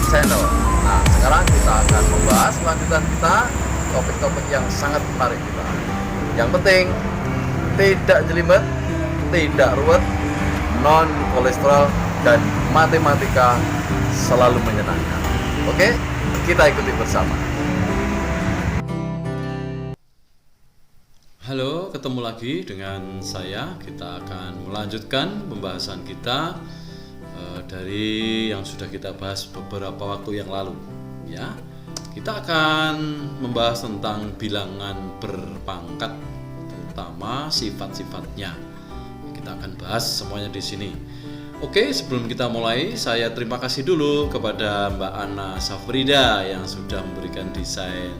Channel. Nah, sekarang kita akan membahas lanjutan kita topik-topik yang sangat menarik kita. Yang penting tidak jelimet, tidak ruwet, non kolesterol, dan matematika selalu menyenangkan. Oke, kita ikuti bersama. Halo, ketemu lagi dengan saya. Kita akan melanjutkan pembahasan kita dari yang sudah kita bahas beberapa waktu yang lalu. Ya, kita akan membahas tentang bilangan berpangkat, terutama sifat-sifatnya. Kita akan bahas semuanya di sini. Oke, sebelum kita mulai, saya terima kasih dulu kepada Mbak Ana Safrida yang sudah memberikan desain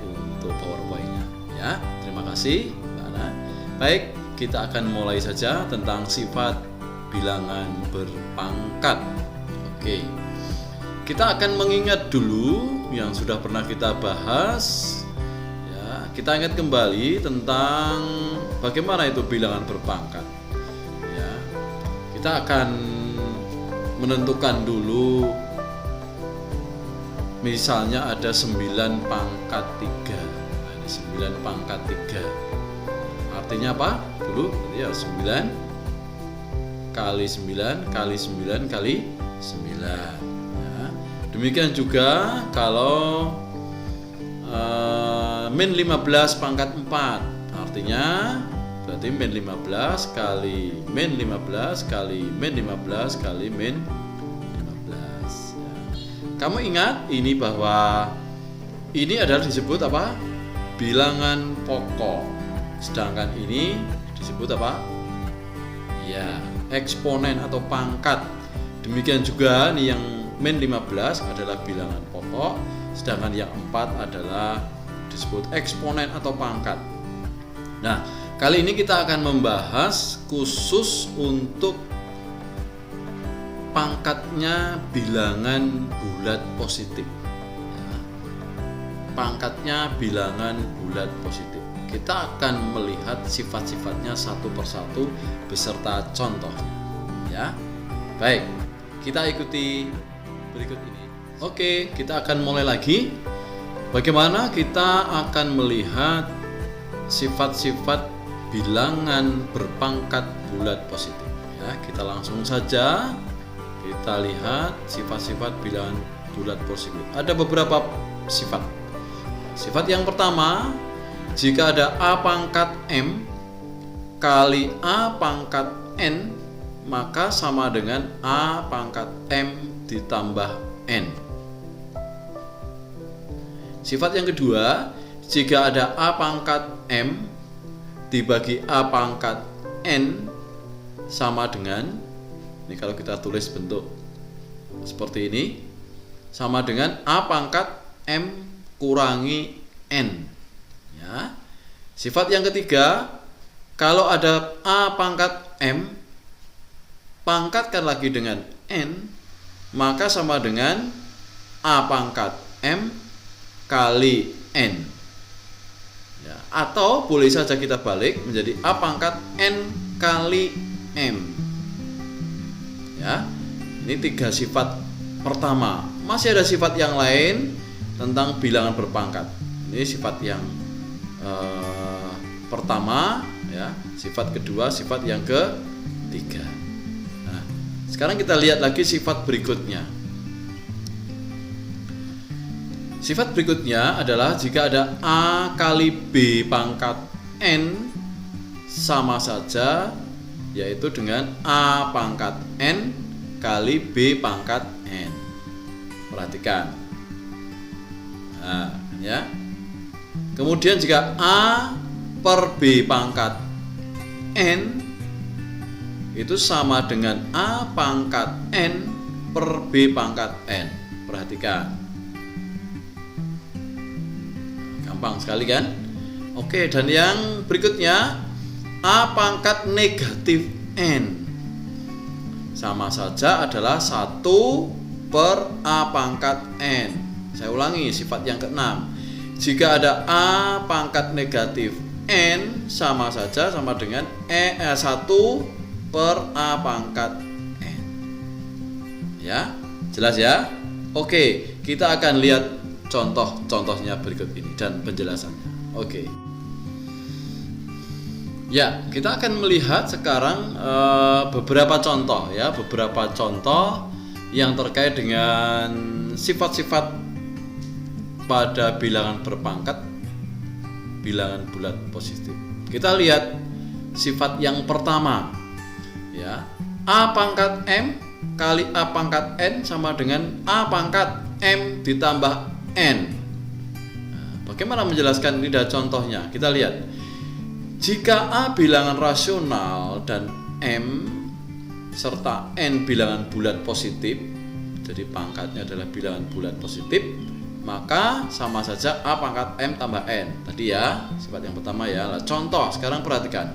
untuk PowerPoint-nya. Ya, terima kasih Mbak Ana. Baik, kita akan mulai saja tentang sifat bilangan berpangkat. Oke, kita akan mengingat dulu yang sudah pernah kita bahas. Ya, kita ingat kembali tentang bagaimana itu bilangan berpangkat. Ya, kita akan menentukan dulu. Misalnya ada 9 pangkat 3. Ada 9 pangkat 3. Artinya apa? Dulu ya 9 kali 9 kali 9 kali 9. Ya. Demikian juga kalau min 15 pangkat 4. Artinya berarti min 15 kali min 15 kali min 15 kali min 15. Ya. Kamu ingat ini bahwa ini adalah disebut apa? Bilangan pokok. Sedangkan ini disebut apa? Ya, eksponen atau pangkat. Demikian juga nih yang min 15 adalah bilangan pokok, sedangkan yang 4 adalah disebut eksponen atau pangkat. Nah, kali ini kita akan membahas khusus untuk pangkatnya bilangan bulat positif. Pangkatnya bilangan bulat positif. Kita akan melihat sifat-sifatnya satu persatu beserta contohnya. Ya, baik, kita ikuti berikut ini. Oke, kita akan mulai lagi. Bagaimana kita akan melihat sifat-sifat bilangan berpangkat bulat positif? Ya, kita langsung saja kita lihat sifat-sifat bilangan bulat positif. Ada beberapa sifat. Sifat yang pertama, jika ada A pangkat M kali A pangkat N, maka sama dengan A pangkat M ditambah N. Sifat yang kedua, jika ada A pangkat M dibagi A pangkat N sama dengan, ini kalau kita tulis bentuk seperti ini, sama dengan A pangkat M kurangi N. Ya. Sifat yang ketiga, kalau ada A pangkat M pangkatkan lagi dengan N, maka sama dengan A pangkat M kali N. Ya. Atau boleh saja kita balik menjadi A pangkat N kali M. Ya. Ini 3 sifat pertama. Masih ada sifat yang lain tentang bilangan berpangkat. Ini sifat yang pertama, ya. Sifat kedua, sifat yang ketiga. Nah, sekarang kita lihat lagi sifat berikutnya. Sifat berikutnya adalah jika ada A kali B pangkat N sama saja, yaitu dengan A pangkat N kali B pangkat N. Perhatikan. Nah, ya. Kemudian jika A per B pangkat N itu sama dengan A pangkat N per B pangkat N. Perhatikan. Gampang sekali kan? Oke, dan yang berikutnya A pangkat negatif N sama saja adalah 1 per A pangkat N. Saya ulangi sifat yang keenam. Jika ada A pangkat negatif N sama saja sama dengan 1 per A pangkat N. Ya, jelas ya? Oke, kita akan lihat contoh-contohnya berikut ini dan penjelasannya. Oke. Ya, kita akan melihat sekarang beberapa contoh ya, beberapa contoh yang terkait dengan sifat-sifat pada bilangan berpangkat, bilangan bulat positif. Kita lihat sifat yang pertama ya, A pangkat M kali A pangkat N sama dengan A pangkat M ditambah N. Nah, bagaimana menjelaskan ini? Ada contohnya. Kita lihat. Jika A bilangan rasional dan M serta N bilangan bulat positif, jadi pangkatnya adalah bilangan bulat positif, maka sama saja A pangkat M tambah N. Tadi ya, sifat yang pertama ya. Nah, contoh, sekarang perhatikan.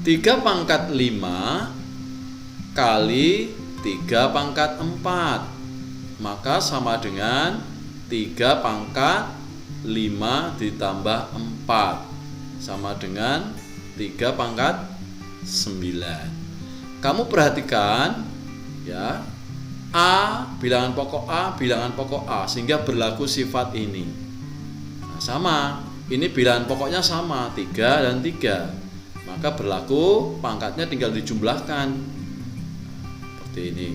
3 pangkat 5 kali 3 pangkat 4, maka sama dengan 3 pangkat 5 ditambah 4 sama dengan 3 pangkat 9. Kamu perhatikan ya, A bilangan pokok A, bilangan pokok A, sehingga berlaku sifat ini. Nah, sama, ini bilangan pokoknya sama, 3 dan 3, maka berlaku pangkatnya tinggal dijumlahkan seperti ini,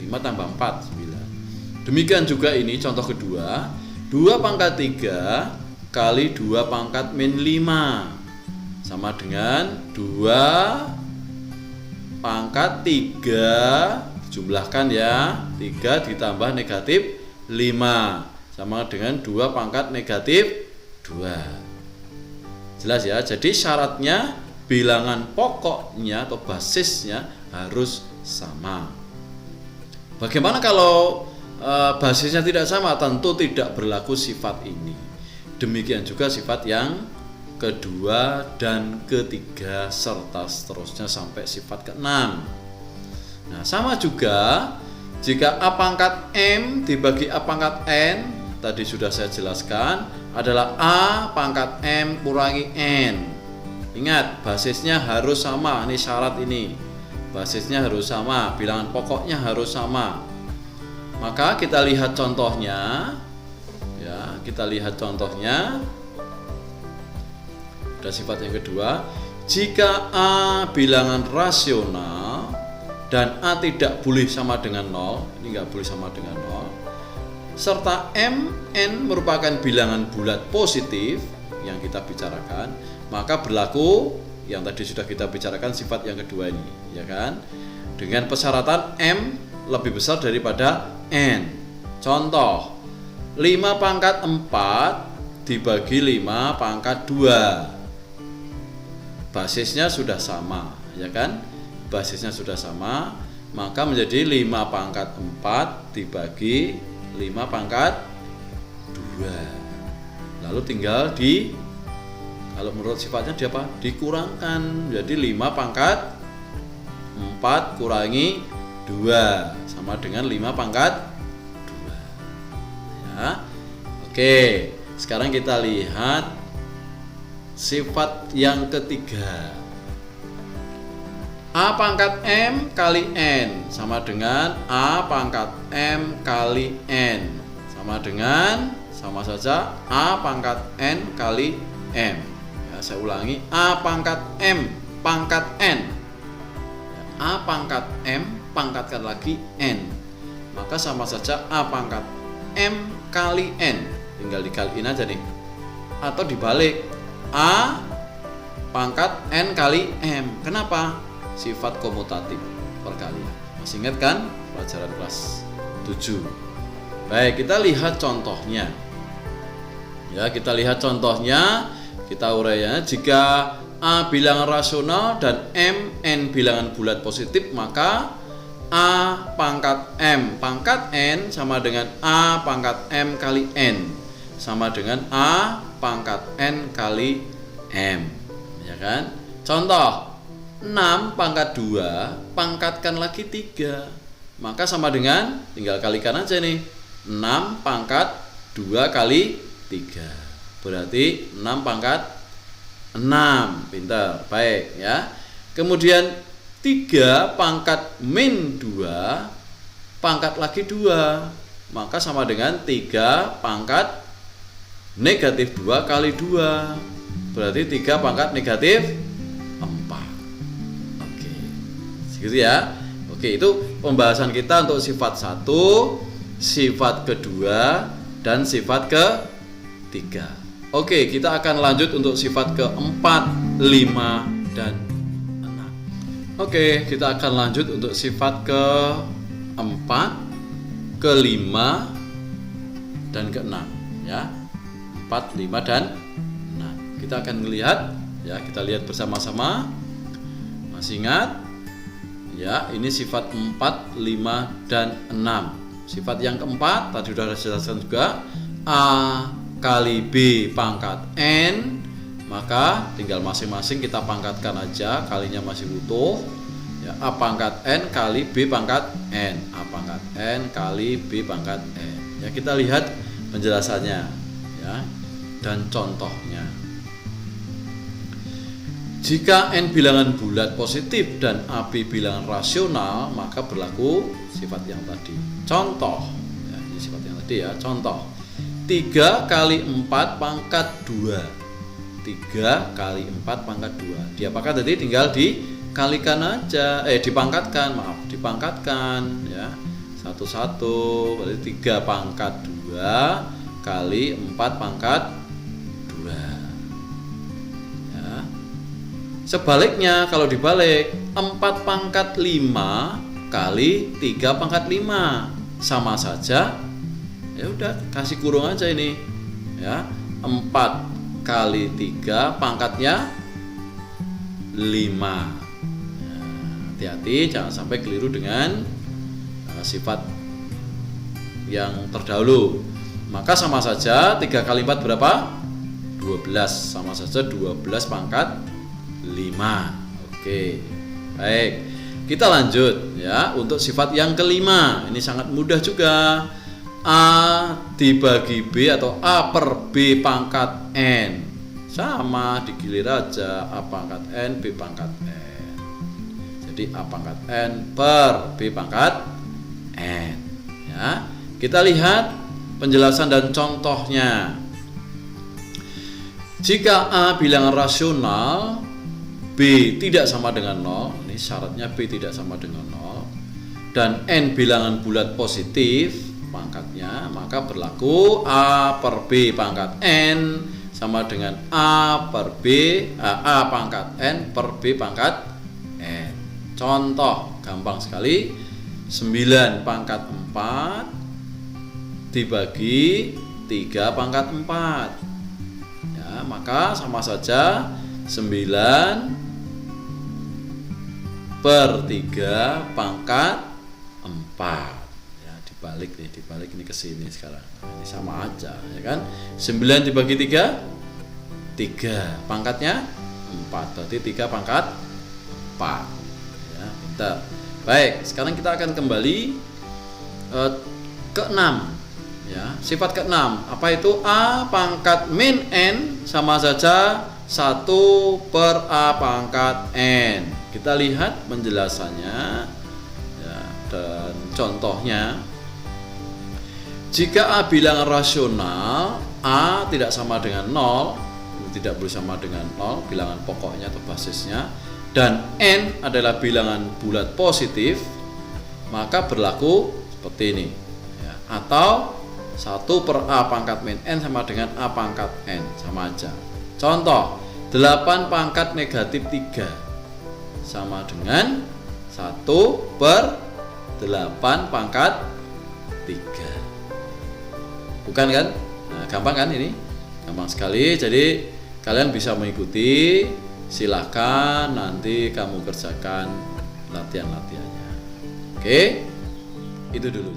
5 tambah 4, 9. Demikian juga ini contoh kedua, 2 pangkat 3 kali 2 pangkat min 5 sama dengan 2 pangkat 3, jumlahkan ya, 3 ditambah negatif 5 sama dengan 2 pangkat negatif 2. Jelas ya, jadi syaratnya bilangan pokoknya atau basisnya harus sama. Bagaimana kalau basisnya tidak sama? Tentu tidak berlaku sifat ini. Demikian juga sifat yang kedua dan ketiga serta seterusnya sampai sifat ke-6. Nah, sama juga jika A pangkat M dibagi A pangkat N, tadi sudah saya jelaskan, adalah A pangkat M kurangi N. Ingat, basisnya harus sama, ini syarat ini. Basisnya harus sama, bilangan pokoknya harus sama. Maka kita lihat contohnya. Ya, kita lihat contohnya. Ada sifat yang kedua, jika A bilangan rasional dan A tidak boleh sama dengan 0, ini nggak boleh sama dengan 0, serta M, N merupakan bilangan bulat positif yang kita bicarakan, maka berlaku yang tadi sudah kita bicarakan sifat yang kedua ini, ya kan? Dengan persyaratan M lebih besar daripada N. Contoh, 5 pangkat 4 dibagi 5 pangkat 2. Basisnya sudah sama, ya kan? Basisnya sudah sama, maka menjadi 5 pangkat 4 dibagi 5 pangkat 2. Lalu tinggal kalau menurut sifatnya dia apa? Dikurangkan. Jadi 5 pangkat 4 kurangi 2 sama dengan 5 pangkat 2. Ya. Oke, sekarang kita lihat sifat yang ketiga. A pangkat M kali N sama dengan A pangkat M kali N sama dengan, sama saja, A pangkat N kali M. Ya, saya ulangi, A pangkat M pangkat N. Ya, A pangkat M pangkatkan lagi N, maka sama saja A pangkat M kali N. Tinggal dikaliin aja nih, atau dibalik, A pangkat N kali M. Kenapa? Sifat komutatif perkalian. Masih ingat kan pelajaran kelas 7? Baik, kita lihat contohnya. Ya, kita lihat contohnya. Kita uraian, jika A bilangan rasional dan M, N bilangan bulat positif, maka A pangkat M pangkat N sama dengan A pangkat M kali N sama dengan A pangkat N kali M, ya kan? Contoh, 6 pangkat 2 pangkatkan lagi 3, maka sama dengan, tinggal kalikan aja nih, 6 pangkat 2 kali 3 berarti 6 pangkat 6. Pintar, baik ya. Kemudian 3 pangkat min 2 pangkat lagi 2 maka sama dengan 3 pangkat negatif 2 kali 2. Berarti 3 pangkat negatif 4. Oke, segitu ya. Oke, itu pembahasan kita untuk sifat 1, sifat kedua, dan sifat ketiga. Oke, kita akan lanjut untuk sifat keempat, 5, dan 6. Oke, kita akan lanjut untuk sifat keempat, kelima, dan keenam ya. 4, 5, dan 6. Kita akan melihat ya, kita lihat bersama-sama. Masih ingat? Ya, ini sifat 4, 5, dan 6. Sifat yang keempat tadi sudah dijelaskan juga, A kali B pangkat N, maka tinggal masing-masing kita pangkatkan aja, kalinya masih utuh ya. A pangkat N kali B pangkat N, A pangkat N kali B pangkat N ya. Kita lihat penjelasannya ya, dan contohnya. Jika N bilangan bulat positif dan AB bilangan rasional, maka berlaku sifat yang tadi. Contoh ya, ini sifat yang tadi ya. Contoh 3 kali 4 pangkat 2. 3 kali 4 pangkat 2. Diapakan tadi? Tinggal dikalikan aja, dipangkatkan, maaf, dipangkatkan ya. Satu-satu, berarti 3 pangkat 2 kali 4 pangkat 2 ya. Sebaliknya kalau dibalik, 4 pangkat 5 kali 3 pangkat 5 sama saja. Ya udah, kasih kurung aja ini ya. 4 kali 3 pangkatnya 5 ya. Hati-hati jangan sampai keliru dengan sifat yang terdahulu. Maka sama saja 3 kali 4 berapa? 12. Sama saja 12 pangkat 5. Oke, baik, kita lanjut ya untuk sifat yang kelima. Ini sangat mudah juga. A dibagi B atau A per B pangkat N, sama digilir aja, A pangkat N B pangkat N. Jadi A pangkat N per B pangkat N ya. Kita lihat penjelasan dan contohnya. Jika A bilangan rasional, B tidak sama dengan 0, ini syaratnya B tidak sama dengan 0, dan N bilangan bulat positif pangkatnya, maka berlaku A per B pangkat N sama dengan A per B, A pangkat N per B pangkat N. Contoh gampang sekali, 9 pangkat 4 dibagi 3 pangkat 4 ya, maka sama saja 9 per 3 pangkat 4 ya. Dibalik ini ke sini sekarang. Ini sama aja ya kan. 9 dibagi 3 pangkatnya 4, berarti 3 pangkat 4 ya, pintar. Baik, sekarang kita akan kembali ke 6 ya. Sifat ke-6 apa itu? A pangkat min N sama saja 1 per A pangkat N. Kita lihat penjelasannya ya, dan contohnya. Jika A bilangan rasional, A tidak sama dengan 0, tidak boleh sama dengan 0, bilangan pokoknya atau basisnya, dan N adalah bilangan bulat positif, maka berlaku seperti ini ya. Atau 1 per A pangkat min N sama dengan A pangkat N, sama aja. Contoh 8 pangkat negatif 3 sama dengan 1 per 8 pangkat 3. Bukan kan? Nah, gampang kan ini? Gampang sekali. Jadi kalian bisa mengikuti. Silahkan nanti kamu kerjakan latihan-latihannya. Oke? Itu dulu.